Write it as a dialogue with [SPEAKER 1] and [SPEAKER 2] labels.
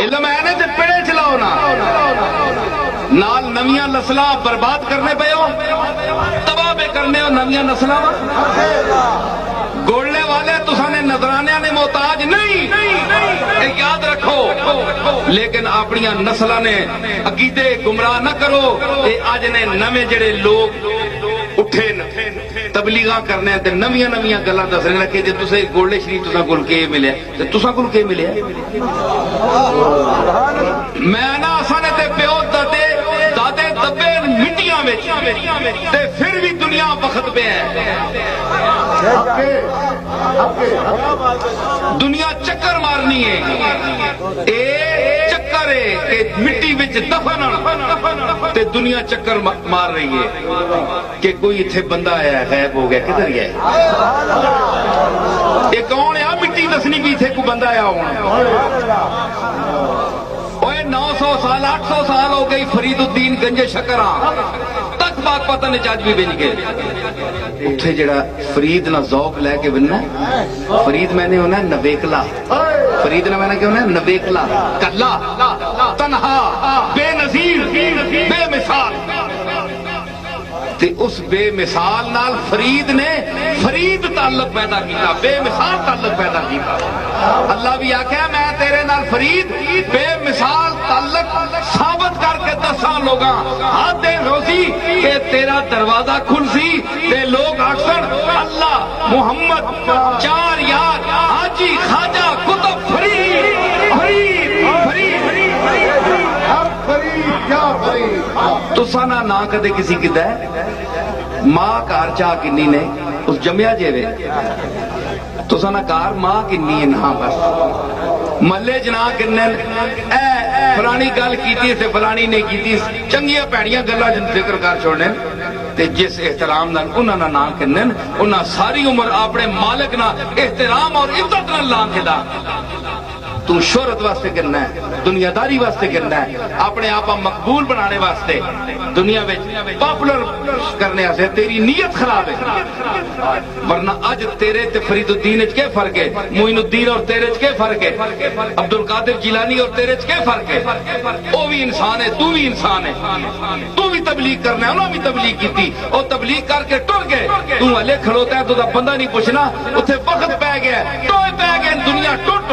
[SPEAKER 1] علم ہے نا تے پڑے چلاؤ نا نال نویاں نسلاں برباد کرنے پے ہو تباہ پہ کرنے ہو نویاں نسلاں گولنے والے تسانے نظرانے نے محتاج نہیں یاد رکھو لیکن اپنی نسلاں نے عقیدے گمراہ نہ کرو اے اج نے نویں جڑے لوگ اٹھے تبلیغاں کرنے تے نویاں نویاں گلاں دس رہے کہ جے تسے گولڈے شریف تساں کول کے ملیا تے تساں کول کے ملیا میں نا اساں نے تے پیو دادے دبے مٹیاں وچ تے پھر بھی دنیا وقت پہ ہے دنیا چکر مارنی ہے اے چکر ہے کہ مٹی وچ دفن تے دنیا چکر مار رہی ہے کہ کوئی اتھے بندہ آیا ہے غائب ہو گیا کدھر گیا یہ کون ہے مٹی دسنی بھی اتھے کو بندہ آیا ہونا اوے 900 سال 800 سال ہو گئی فرید الدین گنج شکراں تک بات پتہ نے چاج بھی بن گئے اتھے جڑا فرید نہ ذوق لے کے بننا فرید میں نے ہونا ہے نویکلا فرید نہ میں نے کیا ہونا ہے نویکلا کلا تنہا بے نظیر بے مثال تے اس بے مثال نال فرید نے فرید تعلق پیدا کیتا بے مثال تعلق پیدا کیتا اللہ بھی آکھیا میں تیرے نال فرید بے مثال تعلق ثابت کر کے دساں لوگاں ہاتھ دے روزی کہ تیرا دروازہ کھل سی تے لوگ اکثر اللہ محمد چار یار حاجی خواجہ کتب فرید تو سانا نہ کدے کسی کدہ ماں کار چاہ کنی نے اس جمعہ جے وے تو سانا کار ماں کنی ہے نہ بس ملے جنا کنن اے فلانی گل کیتی سے فلانی نے کیتی چنگیاں پیڑیاں گلاں جن ذکر کر چھوڑنے تے جس احترام نال انہاں نہ نہ کنن انہاں ساری عمر اپنے مالک نہ احترام اور عزت نال لان کے دا تو شہرت واسطے کرنا ہے دنیا داری واسطے کرنا ہے اپنے آپا مقبول بنانے واسطے دنیا میں پاپولر کرنے واسطے تیری نیت خراب ہے ورنہ اج تیرے تے فرید الدین وچ کیا فرق ہے معین الدین اور تیرے وچ کیا فرق ہے عبد القادر جیلانی اور تیرے وچ کیا فرق ہے وہ بھی انسان ہے تو بھی انسان ہے تو بھی تبلیغ کرنا ہے انہوں بھی تبلیغ کیتی اور تبلیغ کر کے ٹر گئے تو ہلے کھڑوتا ہے تو دا بندہ نہیں پوچھنا اتنے وقت پہ گیا ٹوئے پہ گئے دنیا ٹوٹ